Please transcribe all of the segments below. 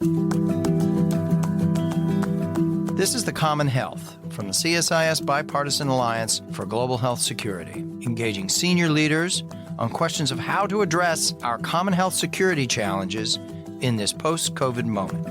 This is The Common Health from the CSIS Bipartisan Alliance for Global Health Security, engaging senior leaders on questions of how to address our common health security challenges in this post-COVID moment.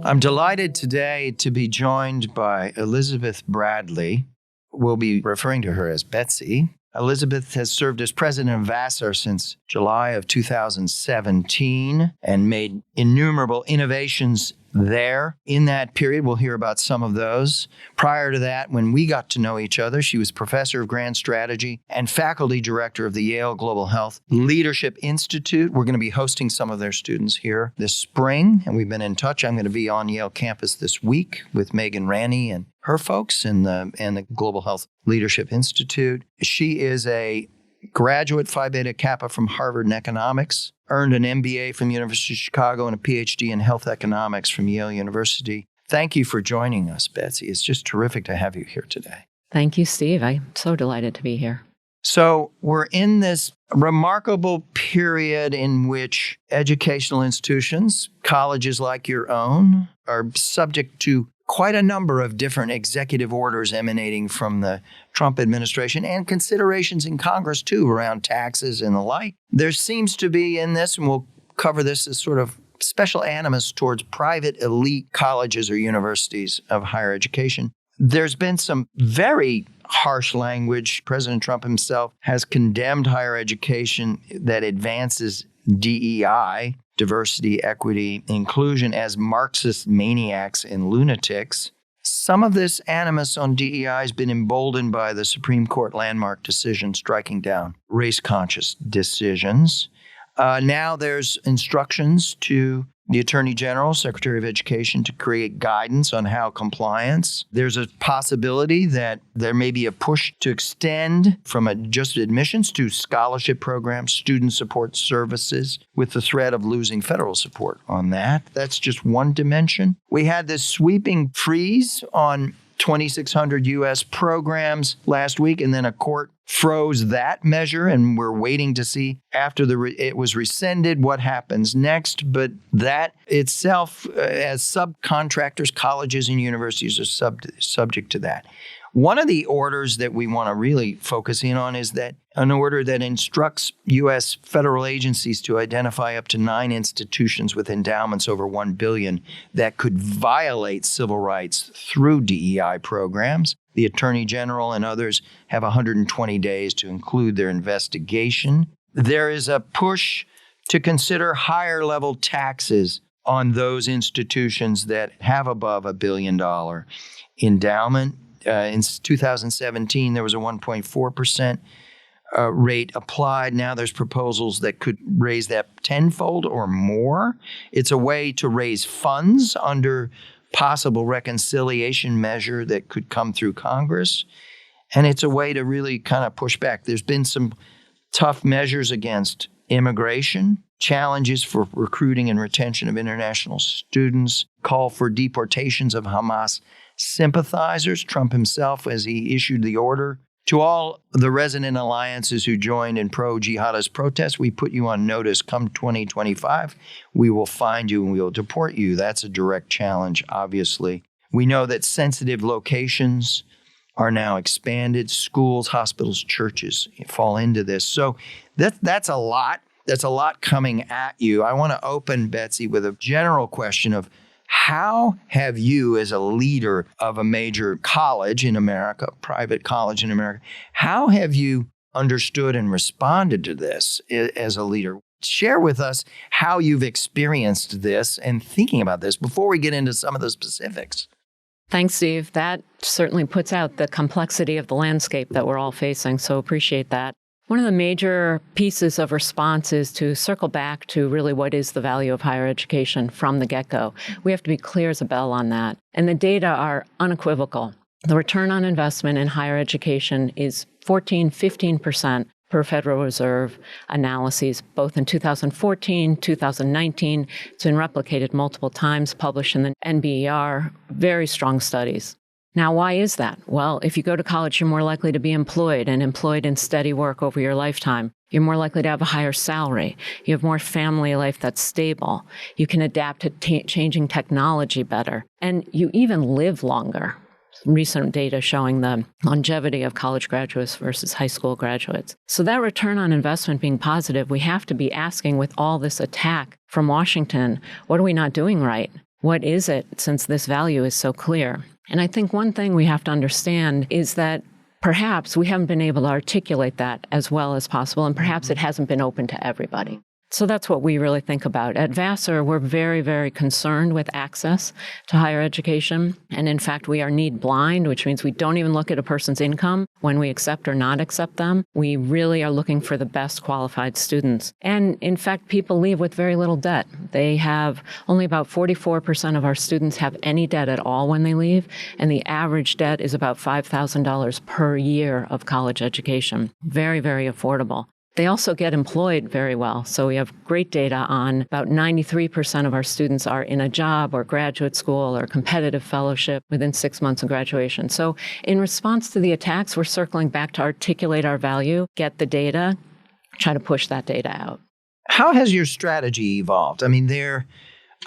I'm delighted today to be joined by Elizabeth Bradley. We'll be referring to her as Betsy. Elizabeth has served as president of Vassar since July of 2017 and made innumerable innovations there. In that period, we'll hear about some of those. Prior to that, when we got to know each other, she was professor of grand strategy and faculty director of the Yale Global Health Leadership Institute. We're going to be hosting some of their students here this spring, and we've been in touch. I'm going to be on Yale campus this week with Megan Ranney and her folks and the Global Health Leadership Institute. She is a graduate Phi Beta Kappa from Harvard in economics, earned an MBA from the University of Chicago and a PhD in health economics from Yale University. Thank you for joining us, Betsy. It's just terrific to have you here today. Thank you, Steve. I'm so delighted to be here. So we're in this remarkable period in which educational institutions, colleges like your own, are subject to quite a number of different executive orders emanating from the Trump administration and considerations in Congress, too, around taxes and the like. There seems to be in this, and we'll cover this as sort of special animus towards private elite colleges or universities of higher education. There's been some very harsh language. President Trump himself has condemned higher education that advances DEI, diversity, equity, inclusion, as Marxist maniacs and lunatics. Some of this animus on DEI has been emboldened by the Supreme Court landmark decision striking down race-conscious decisions. Now there's instructions to the Attorney General, Secretary of Education, to create guidance on how compliance. There's a possibility that there may be a push to extend from just admissions to scholarship programs, student support services, with the threat of losing federal support on that. That's just one dimension. We had this sweeping freeze on 2,600 U.S. programs last week, and then a court froze that measure, and we're waiting to see after it was rescinded what happens next. But that itself, as subcontractors, colleges and universities are subject to that. One of the orders that we want to really focus in on is that an order that instructs U.S. federal agencies to identify up to 9 institutions with endowments over $1 billion that could violate civil rights through DEI programs. The Attorney General and others have 120 days to include their investigation. There is a push to consider higher level taxes on those institutions that have above $1 billion endowment. In 2017, there was a 1.4% rate applied. Now there's proposals that could raise that tenfold or more. It's a way to raise funds under possible reconciliation measure that could come through Congress. And it's a way to really kind of push back. There's been some tough measures against immigration, challenges for recruiting and retention of international students, call for deportations of Hamas sympathizers. Trump himself, as he issued the order to all the resident alliances who joined in pro-jihadist protests, we put you on notice. Come 2025, we will find you and we will deport you. That's a direct challenge, obviously. We know that sensitive locations are now expanded. Schools, hospitals, churches fall into this. So that's a lot. That's a lot coming at you. I want to open, Betsy, with a general question of how have you, as a leader of a major college in America, private college in America, how have you understood and responded to this as a leader? Share with us how you've experienced this and thinking about this before we get into some of the specifics. Thanks, Steve. That certainly puts out the complexity of the landscape that we're all facing, so appreciate that. One of the major pieces of response is to circle back to really what is the value of higher education from the get-go. We have to be clear as a bell on that. And the data are unequivocal. The return on investment in higher education is 15% per Federal Reserve analyses, both in 2014, 2019. It's been replicated multiple times, published in the NBER, very strong studies. Now, why is that? Well, if you go to college, you're more likely to be employed and employed in steady work over your lifetime. You're more likely to have a higher salary. You have more family life that's stable. You can adapt to changing technology better. And you even live longer. Recent data showing the longevity of college graduates versus high school graduates. So that return on investment being positive, we have to be asking, with all this attack from Washington, what are we not doing right? What is it, since this value is so clear? And I think one thing we have to understand is that perhaps we haven't been able to articulate that as well as possible, and perhaps it hasn't been open to everybody. So that's what we really think about. At Vassar, we're very, very concerned with access to higher education. And in fact, we are need blind, which means we don't even look at a person's income when we accept or not accept them. We really are looking for the best qualified students. And in fact, people leave with very little debt. They have only about 44% of our students have any debt at all when they leave. And the average debt is about $5,000 per year of college education. Very, very affordable. They also get employed very well. So we have great data on about 93% of our students are in a job or graduate school or competitive fellowship within 6 months of graduation. So in response to the attacks, we're circling back to articulate our value, get the data, try to push that data out. How has your strategy evolved? I mean,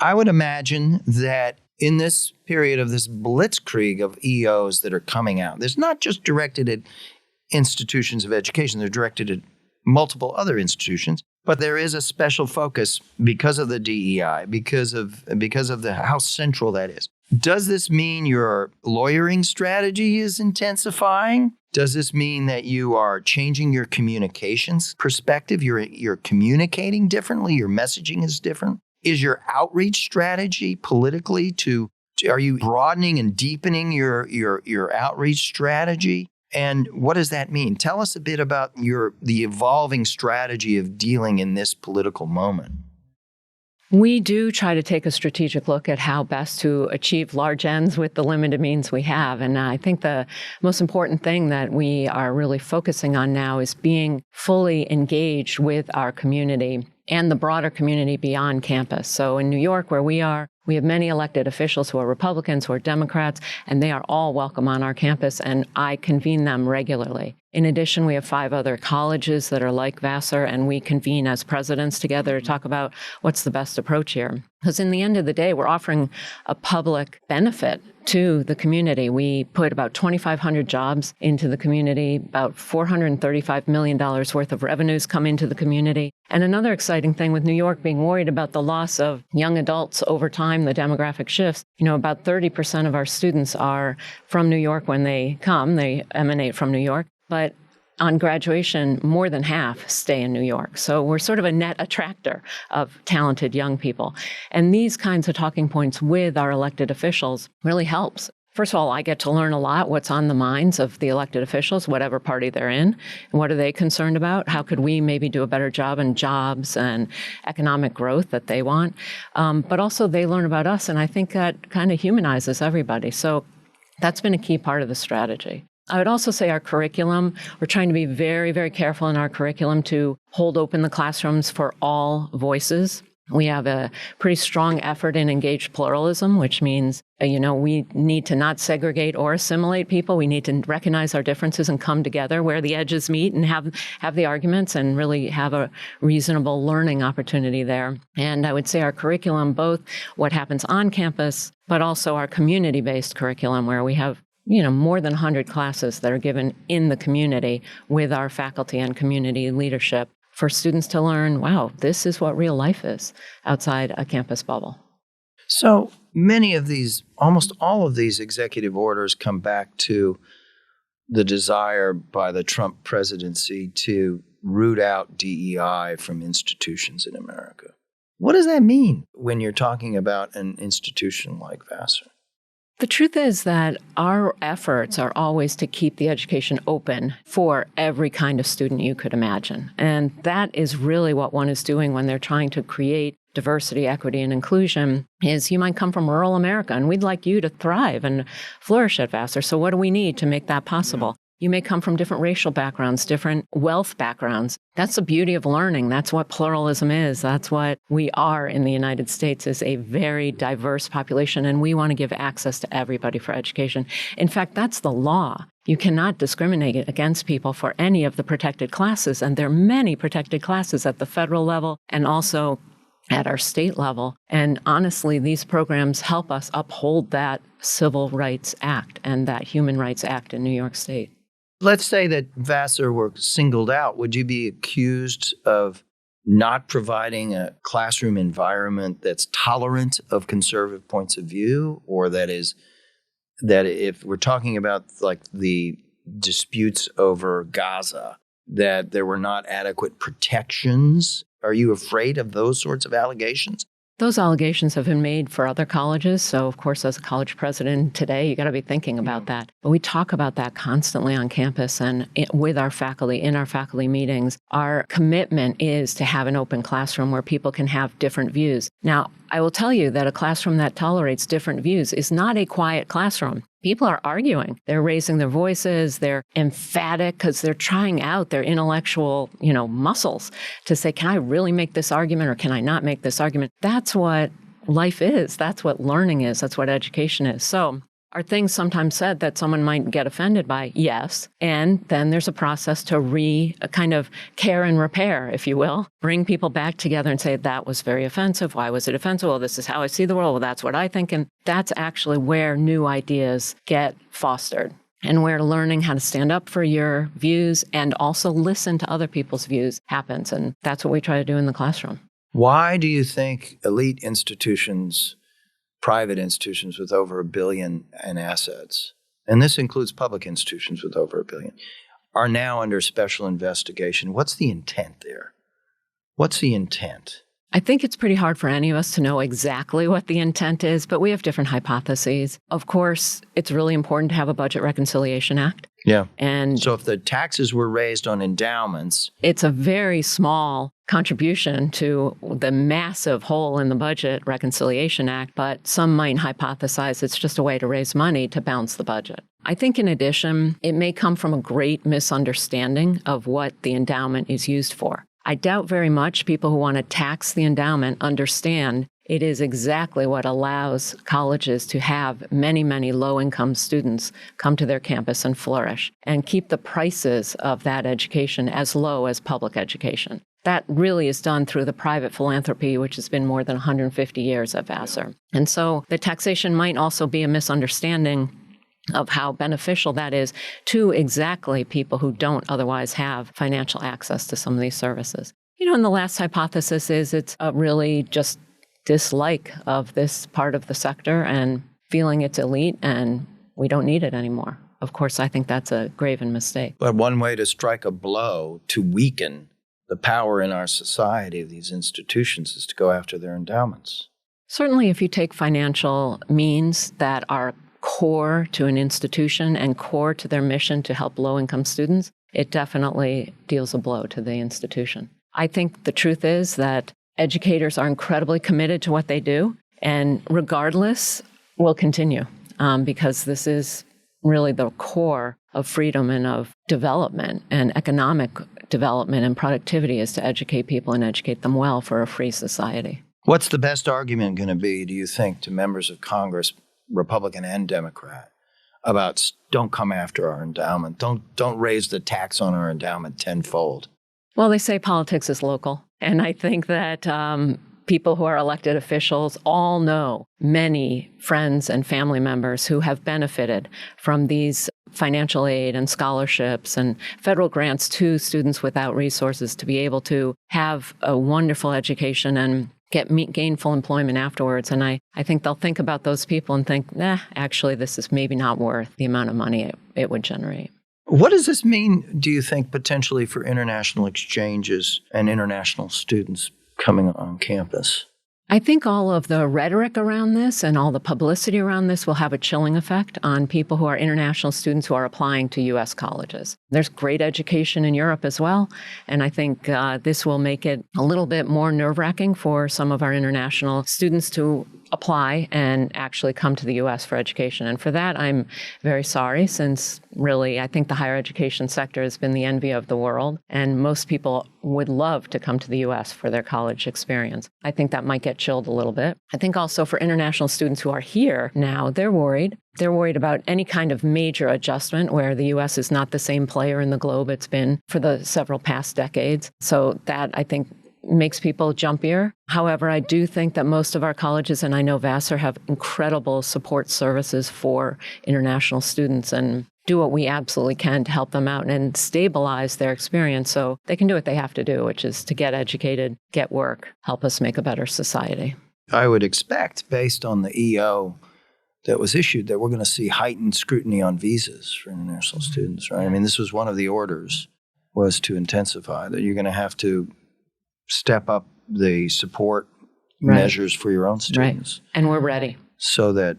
I would imagine that in this period of this blitzkrieg of EOs that are coming out, there's not just directed at institutions of education, they're directed at multiple other institutions, but there is a special focus because of the DEI, because of how central that is. Does this mean your lawyering strategy is intensifying? Does this mean that you are changing your communications perspective? You're communicating differently. Your messaging is different. Is your outreach strategy politically are you broadening and deepening your outreach strategy? And what does that mean? Tell us a bit about the evolving strategy of dealing in this political moment. We do try to take a strategic look at how best to achieve large ends with the limited means we have. And I think the most important thing that we are really focusing on now is being fully engaged with our community and the broader community beyond campus. So in New York, where we are, we have many elected officials who are Republicans, who are Democrats, and they are all welcome on our campus, and I convene them regularly. In addition, we have 5 other colleges that are like Vassar, and we convene as presidents together to talk about what's the best approach here. Because in the end of the day, we're offering a public benefit to the community. We put about 2,500 jobs into the community, about $435 million worth of revenues come into the community. And another exciting thing with New York being worried about the loss of young adults over time, the demographic shifts, about 30% of our students are from New York when they come. They emanate from New York. But on graduation, more than half stay in New York. So we're sort of a net attractor of talented young people. And these kinds of talking points with our elected officials really helps. First of all, I get to learn a lot what's on the minds of the elected officials, whatever party they're in. And what are they concerned about? How could we maybe do a better job in jobs and economic growth that they want? But also they learn about us, and I think that kind of humanizes everybody. So that's been a key part of the strategy. I would also say our curriculum, we're trying to be very, very careful in our curriculum to hold open the classrooms for all voices. We have a pretty strong effort in engaged pluralism, which means, we need to not segregate or assimilate people. We need to recognize our differences and come together where the edges meet and have the arguments and really have a reasonable learning opportunity there. And I would say our curriculum, both what happens on campus, but also our community-based curriculum, where we have more than 100 classes that are given in the community with our faculty and community leadership for students to learn, wow, this is what real life is outside a campus bubble. So almost all of these executive orders come back to the desire by the Trump presidency to root out DEI from institutions in America. What does that mean when you're talking about an institution like Vassar? The truth is that our efforts are always to keep the education open for every kind of student you could imagine. And that is really what one is doing when they're trying to create diversity, equity, and inclusion. Is you might come from rural America, and we'd like you to thrive and flourish at Vassar. So what do we need to make that possible? You may come from different racial backgrounds, different wealth backgrounds. That's the beauty of learning. That's what pluralism is. That's what we are in the United States, is a very diverse population, and we want to give access to everybody for education. In fact, that's the law. You cannot discriminate against people for any of the protected classes. And there are many protected classes at the federal level and also at our state level. And honestly, these programs help us uphold that Civil Rights Act and that Human Rights Act in New York State. Let's say that Vassar were singled out. Would you be accused of not providing a classroom environment that's tolerant of conservative points of view, or that if we're talking about like the disputes over Gaza, that there were not adequate protections? Are you afraid of those sorts of allegations? Those allegations have been made for other colleges. So, of course, as a college president today, you got to be thinking about that. But we talk about that constantly on campus and with our faculty, in our faculty meetings. Our commitment is to have an open classroom where people can have different views. Now, I will tell you that a classroom that tolerates different views is not a quiet classroom. People are arguing. They're raising their voices. They're emphatic because they're trying out their intellectual, muscles to say, can I really make this argument or can I not make this argument? That's what life is. That's what learning is. That's what education is. So are things sometimes said that someone might get offended by? Yes. And then there's a process to kind of care and repair, if you will, bring people back together and say, that was very offensive. Why was it offensive? Well, this is how I see the world. Well, that's what I think. And that's actually where new ideas get fostered and where learning how to stand up for your views and also listen to other people's views happens. And that's what we try to do in the classroom. Why do you think elite institutions, private institutions with over $1 billion in assets, and this includes public institutions with over $1 billion, are now under special investigation? What's the intent there? What's the intent? I think it's pretty hard for any of us to know exactly what the intent is, but we have different hypotheses. Of course, it's really important to have a Budget Reconciliation Act. Yeah. And so if the taxes were raised on endowments, it's a very small contribution to the massive hole in the Budget Reconciliation Act, but some might hypothesize it's just a way to raise money to balance the budget. I think in addition, it may come from a great misunderstanding of what the endowment is used for. I doubt very much people who want to tax the endowment understand it is exactly what allows colleges to have many, many low-income students come to their campus and flourish and keep the prices of that education as low as public education. That really is done through the private philanthropy, which has been more than 150 years at Vassar. And so the taxation might also be a misunderstanding of how beneficial that is to exactly people who don't otherwise have financial access to some of these services. And the last hypothesis is it's a really just dislike of this part of the sector and feeling it's elite and we don't need it anymore. Of course, I think that's a graven mistake. But one way to strike a blow to weaken the power in our society of these institutions is to go after their endowments. Certainly, if you take financial means that are core to an institution and core to their mission to help low-income students, it definitely deals a blow to the institution. I think the truth is that educators are incredibly committed to what they do, and regardless, will continue because this is really the core of freedom and of development and economic development and productivity is to educate people and educate them well for a free society. What's the best argument going to be, do you think, to members of Congress, Republican and Democrat, about don't come after our endowment, don't raise the tax on our endowment tenfold? Well, they say politics is local. And I think that people who are elected officials all know many friends and family members who have benefited from these financial aid and scholarships and federal grants to students without resources to be able to have a wonderful education and get gainful employment afterwards. And I think they'll think about those people and think, actually, this is maybe not worth the amount of money it would generate. What does this mean, do you think, potentially for international exchanges and international students coming on campus? I think all of the rhetoric around this and all the publicity around this will have a chilling effect on people who are international students who are applying to U.S. colleges. There's great education in Europe as well, and I think this will make it a little bit more nerve-wracking for some of our international students to apply and actually come to the U.S. for education. And for that, I'm very sorry, since really I think the higher education sector has been the envy of the world, and most people would love to come to the U.S. for their college experience. I think that might get chilled a little bit. I think also for international students who are here now, they're worried. They're worried about any kind of major adjustment where the U.S. is not the same player in the globe it's been for the several past decades. So that, I think, makes people jumpier. However, I do think that most of our colleges, and I know Vassar, have incredible support services for international students and do what we absolutely can to help them out and stabilize their experience so they can do what they have to do, which is to get educated, get work, help us make a better society. I would expect, based on the EO that was issued, that we're going to see heightened scrutiny on visas for international students, right? I mean, this was one of the orders, was to intensify, that you're going to have to step up the support measures for your own students. Right. And we're ready. So that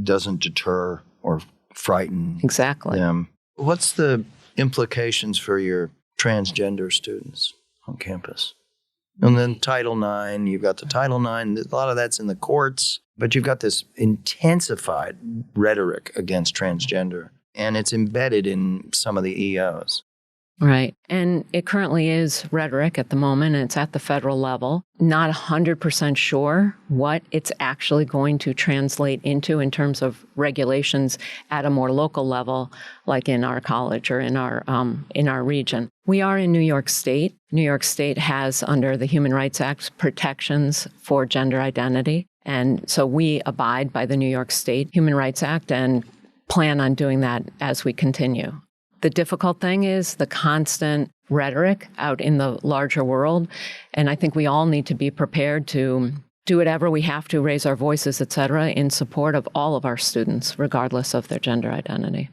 doesn't deter or frighten them. What's the implications for your transgender students on campus? And then Title IX, you've got the Title IX, a lot of that's in the courts, but you've got this intensified rhetoric against transgender, and it's embedded in some of the EOs. Right. And it currently is rhetoric at the moment, and it's at the federal level. Not 100% sure what it's actually going to translate into in terms of regulations at a more local level, like in our college or in our region. We are in New York State. New York State has, under the Human Rights Act, protections for gender identity. And so we abide by the New York State Human Rights Act and plan on doing that as we continue. The difficult thing is the constant rhetoric out in the larger world. And I think we all need to be prepared to do whatever we have to, raise our voices, et cetera, in support of all of our students, regardless of their gender identity.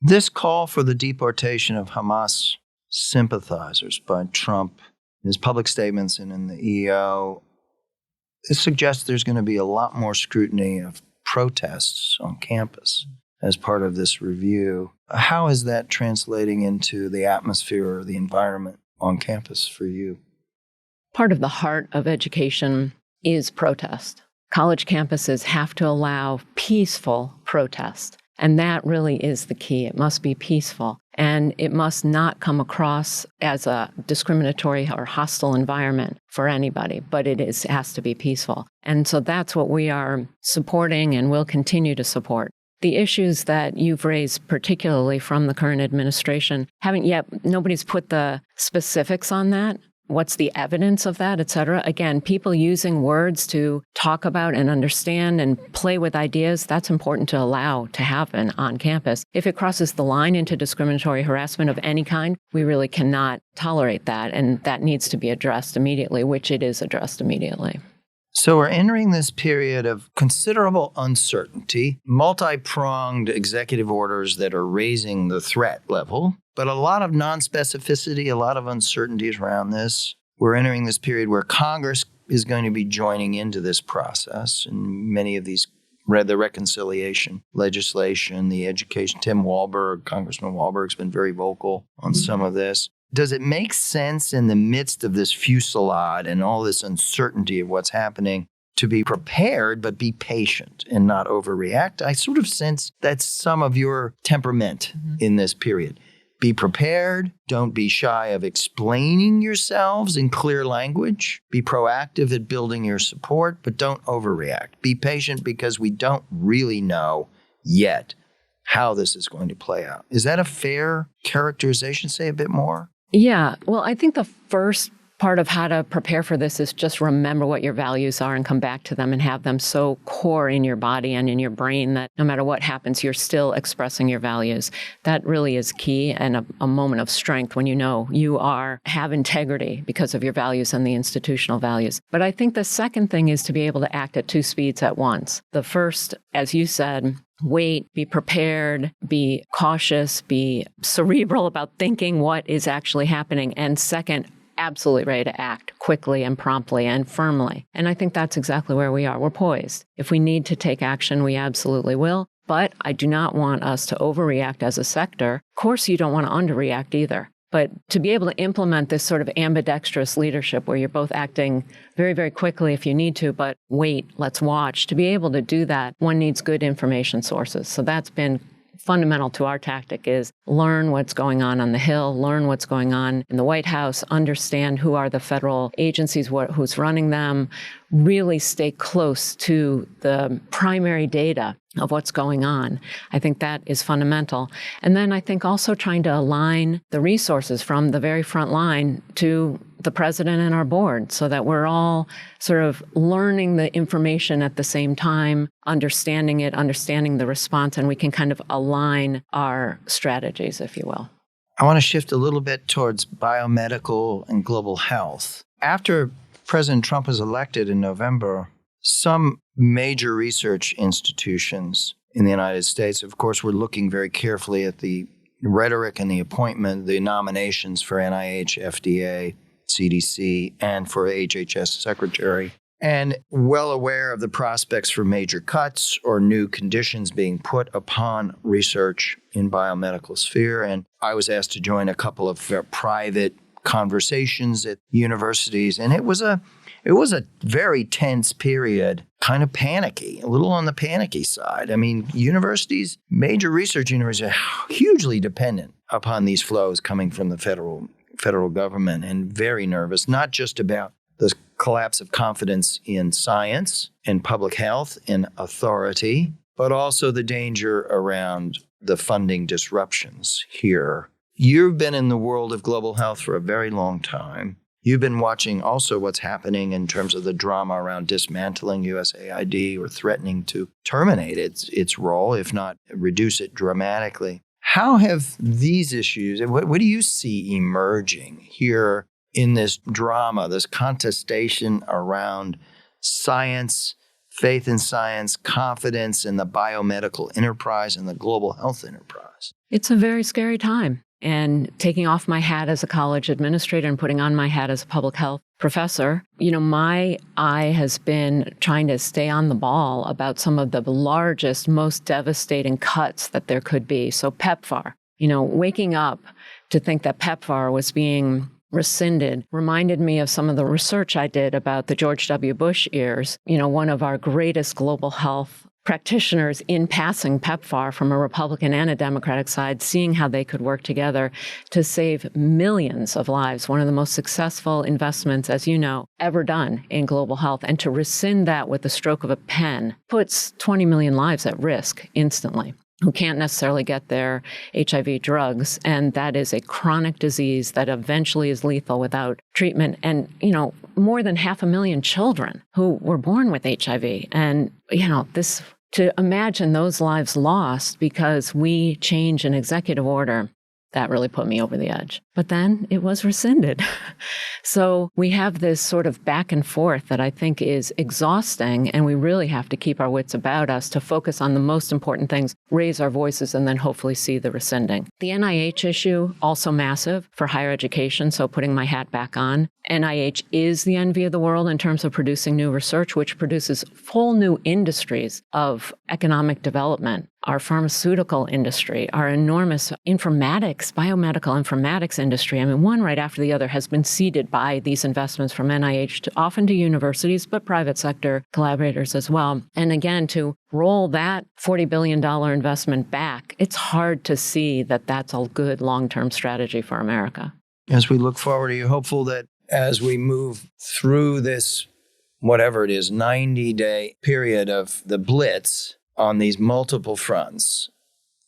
This call for the deportation of Hamas sympathizers by Trump, in his public statements and in the EO, it suggests there's going to be a lot more scrutiny of protests on campus as part of this review. How is that translating into the atmosphere or the environment on campus for you? Part of the heart of education is protest. College campuses have to allow peaceful protest. And that really is the key. It must be peaceful. And it must not come across as a discriminatory or hostile environment for anybody, but it has to be peaceful. And so that's what we are supporting and will continue to support. The issues that you've raised, particularly from the current administration, nobody's put the specifics on that. What's the evidence of that, et cetera? Again, people using words to talk about and understand and play with ideas, that's important to allow to happen on campus. If it crosses the line into discriminatory harassment of any kind, we really cannot tolerate that, and that needs to be addressed immediately, which it is addressed immediately. So we're entering this period of considerable uncertainty, multi-pronged executive orders that are raising the threat level, but a lot of non-specificity, a lot of uncertainties around this. We're entering this period where Congress is going to be joining into this process, and many of these, the reconciliation legislation, the education. Congressman Walberg's been very vocal on some of this. Does it make sense in the midst of this fusillade and all this uncertainty of what's happening to be prepared but be patient and not overreact? I sort of sense that's some of your temperament in this period. Be prepared. Don't be shy of explaining yourselves in clear language. Be proactive at building your support, but don't overreact. Be patient because we don't really know yet how this is going to play out. Is that a fair characterization? Say a bit more. Yeah. Well, I think the first part of how to prepare for this is just remember what your values are and come back to them and have them so core in your body and in your brain that no matter what happens, you're still expressing your values. That really is key and a moment of strength when you know you have integrity because of your values and the institutional values. But I think the second thing is to be able to act at two speeds at once. The first, as you said, wait, be prepared, be cautious, be cerebral about thinking what is actually happening. And second, absolutely ready to act quickly and promptly and firmly. And I think that's exactly where we are. We're poised. If we need to take action, we absolutely will. But I do not want us to overreact as a sector. Of course, you don't want to underreact either. But to be able to implement this sort of ambidextrous leadership where you're both acting very, very quickly if you need to, but wait, let's watch. To be able to do that, one needs good information sources. So that's been fundamental to our tactic is learn what's going on the Hill, learn what's going on in the White House, understand who are the federal agencies, who's running them, really stay close to the primary data of what's going on. I think that is fundamental. And then I think also trying to align the resources from the very front line to the president and our board so that we're all sort of learning the information at the same time, understanding it, understanding the response, and we can kind of align our strategies, if you will. I want to shift a little bit towards biomedical and global health. After President Trump was elected in November, some major research institutions in the United States, of course, were looking very carefully at the rhetoric and the appointment, the nominations for NIH, FDA, CDC, and for HHS Secretary, and well aware of the prospects for major cuts or new conditions being put upon research in biomedical sphere. And I was asked to join a couple of private conversations at universities, and it was a very tense period, kind of panicky, a little on the panicky side. I mean, universities, major research universities are hugely dependent upon these flows coming from the federal government and very nervous, not just about the collapse of confidence in science and public health and authority, but also the danger around the funding disruptions here. You've been in the world of global health for a very long time. You've been watching also what's happening in terms of the drama around dismantling USAID or threatening to terminate its role, if not reduce it dramatically. How have these issues, what do you see emerging here in this drama, this contestation around science, faith in science, confidence in the biomedical enterprise and the global health enterprise? It's a very scary time. And taking off my hat as a college administrator and putting on my hat as a public health professor, my eye has been trying to stay on the ball about some of the largest, most devastating cuts that there could be. So PEPFAR, waking up to think that PEPFAR was being rescinded reminded me of some of the research I did about the George W. Bush years. One of our greatest global health practitioners in passing PEPFAR from a Republican and a Democratic side, seeing how they could work together to save millions of lives, one of the most successful investments, as you know, ever done in global health. And to rescind that with the stroke of a pen puts 20 million lives at risk instantly, who can't necessarily get their HIV drugs. And that is a chronic disease that eventually is lethal without treatment. And, more than 500,000 children who were born with HIV. And, to imagine those lives lost because we change an executive order, that really put me over the edge. But then it was rescinded. So we have this sort of back and forth that I think is exhausting, and we really have to keep our wits about us to focus on the most important things, raise our voices, and then hopefully see the rescinding. The NIH issue, also massive for higher education, so putting my hat back on. NIH is the envy of the world in terms of producing new research, which produces full new industries of economic development. Our pharmaceutical industry, our enormous informatics, biomedical informatics industry, one right after the other has been seeded by these investments from NIH, often to universities, but private sector collaborators as well. And again, to roll that $40 billion investment back, it's hard to see that that's a good long-term strategy for America. As we look forward, are you hopeful that as we move through this, whatever it is, 90-day period of the blitz on these multiple fronts,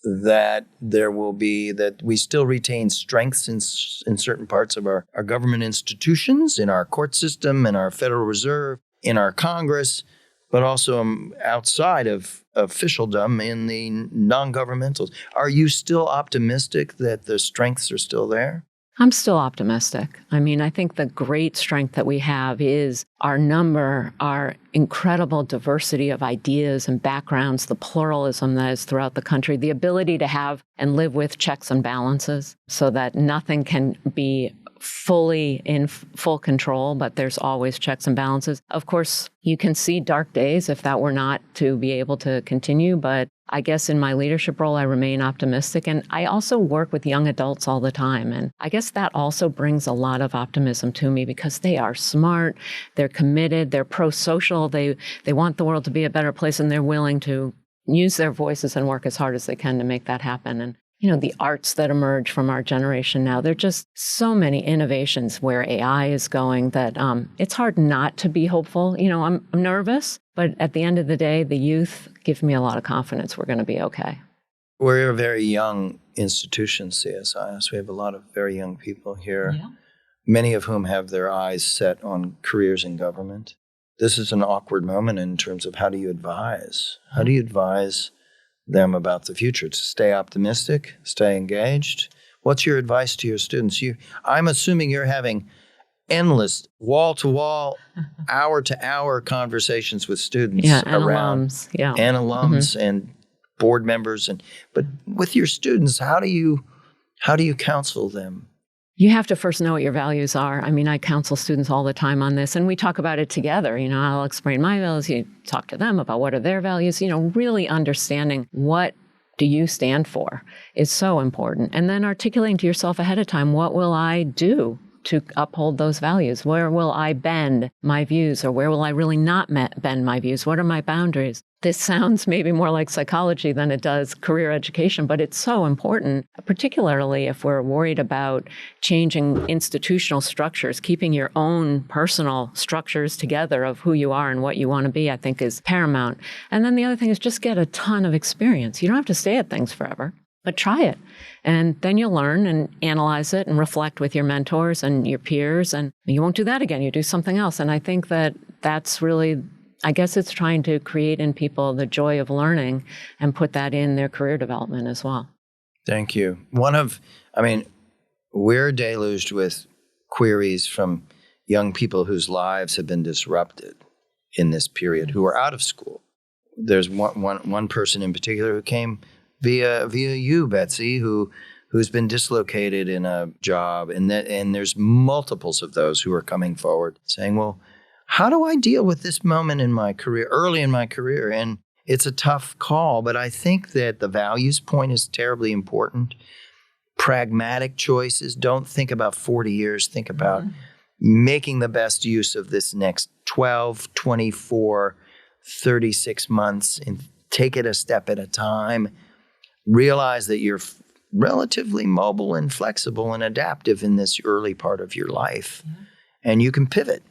that we still retain strengths in certain parts of our government institutions, in our court system, in our Federal Reserve, in our Congress, but also outside of officialdom in the non-governmentals? Are you still optimistic that the strengths are still there? I'm still optimistic. I think the great strength that we have is our number, our incredible diversity of ideas and backgrounds, the pluralism that is throughout the country, the ability to have and live with checks and balances so that nothing can be fully in full control, but there's always checks and balances. Of course, you can see dark days if that were not to be able to continue, but I guess in my leadership role, I remain optimistic. And I also work with young adults all the time. And I guess that also brings a lot of optimism to me because they are smart, they're committed, they're pro-social, they want the world to be a better place, and they're willing to use their voices and work as hard as they can to make that happen. And the arts that emerge from our generation now, there are just so many innovations where AI is going that it's hard not to be hopeful. I'm nervous, but at the end of the day, the youth give me a lot of confidence we're going to be okay. We're a very young institution, CSIS. We have a lot of very young people here, many of whom have their eyes set on careers in government. This is an awkward moment in terms of how do you advise? How do you advise them about the future, to stay optimistic, stay engaged? What's your advice to your students? I'm assuming you're having endless wall-to-wall, hour-to-hour conversations with students and around alums, and alums and board members. But with your students, how do you counsel them? You have to first know what your values are. I mean, I counsel students all the time on this, and we talk about it together. I'll explain my values, you talk to them about what are their values. Really understanding what do you stand for is so important. And then articulating to yourself ahead of time, what will I do to uphold those values? Where will I bend my views, or where will I really not bend my views? What are my boundaries? This sounds maybe more like psychology than it does career education, but it's so important, particularly if we're worried about changing institutional structures. Keeping your own personal structures together of who you are and what you want to be, I think, is paramount. And then the other thing is just get a ton of experience. You don't have to stay at things forever, but try it. And then you'll learn and analyze it and reflect with your mentors and your peers, and you won't do that again. You do something else. And I think that that's really, I guess it's trying to create in people the joy of learning and put that in their career development as well. Thank you. We're deluged with queries from young people whose lives have been disrupted in this period, who are out of school. There's one person in particular who came via you, Betsy, who's been dislocated in a job, and there's multiples of those who are coming forward saying, well, how do I deal with this moment in my career, early in my career? And it's a tough call, but I think that the values point is terribly important. Pragmatic choices. Don't think about 40 years. Think about making the best use of this next 12, 24, 36 months, and take it a step at a time. Realize that you're relatively mobile and flexible and adaptive in this early part of your life. And you can pivot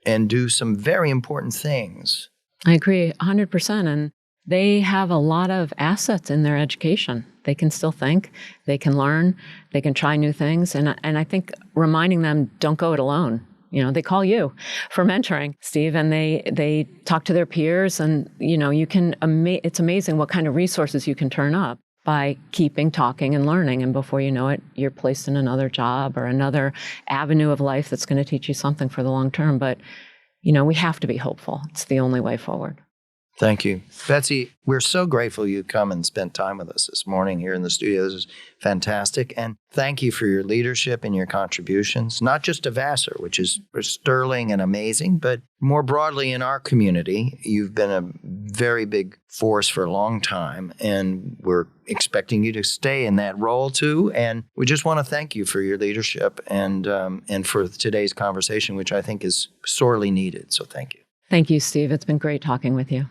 and do some very important things. I agree 100%. And they have a lot of assets in their education. They can still think, they can learn, they can try new things. And I think reminding them, don't go it alone. They call you for mentoring, Steve, and they talk to their peers, and, it's amazing what kind of resources you can turn up by keeping talking and learning. And before you know it, you're placed in another job or another avenue of life that's going to teach you something for the long term. But, we have to be hopeful. It's the only way forward. Thank you. Betsy, we're so grateful you come and spent time with us this morning here in the studio. This is fantastic. And thank you for your leadership and your contributions, not just to Vassar, which is sterling and amazing, but more broadly in our community. You've been a very big force for a long time, and we're expecting you to stay in that role too. And we just want to thank you for your leadership and for today's conversation, which I think is sorely needed. So thank you. Thank you, Steve. It's been great talking with you.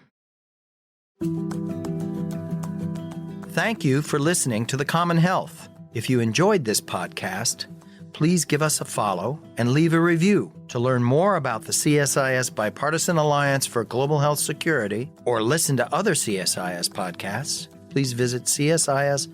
Thank you for listening to The Common Health. If you enjoyed this podcast, please give us a follow and leave a review. To learn more about the CSIS Bipartisan Alliance for Global Health Security or listen to other CSIS podcasts, please visit csis.org.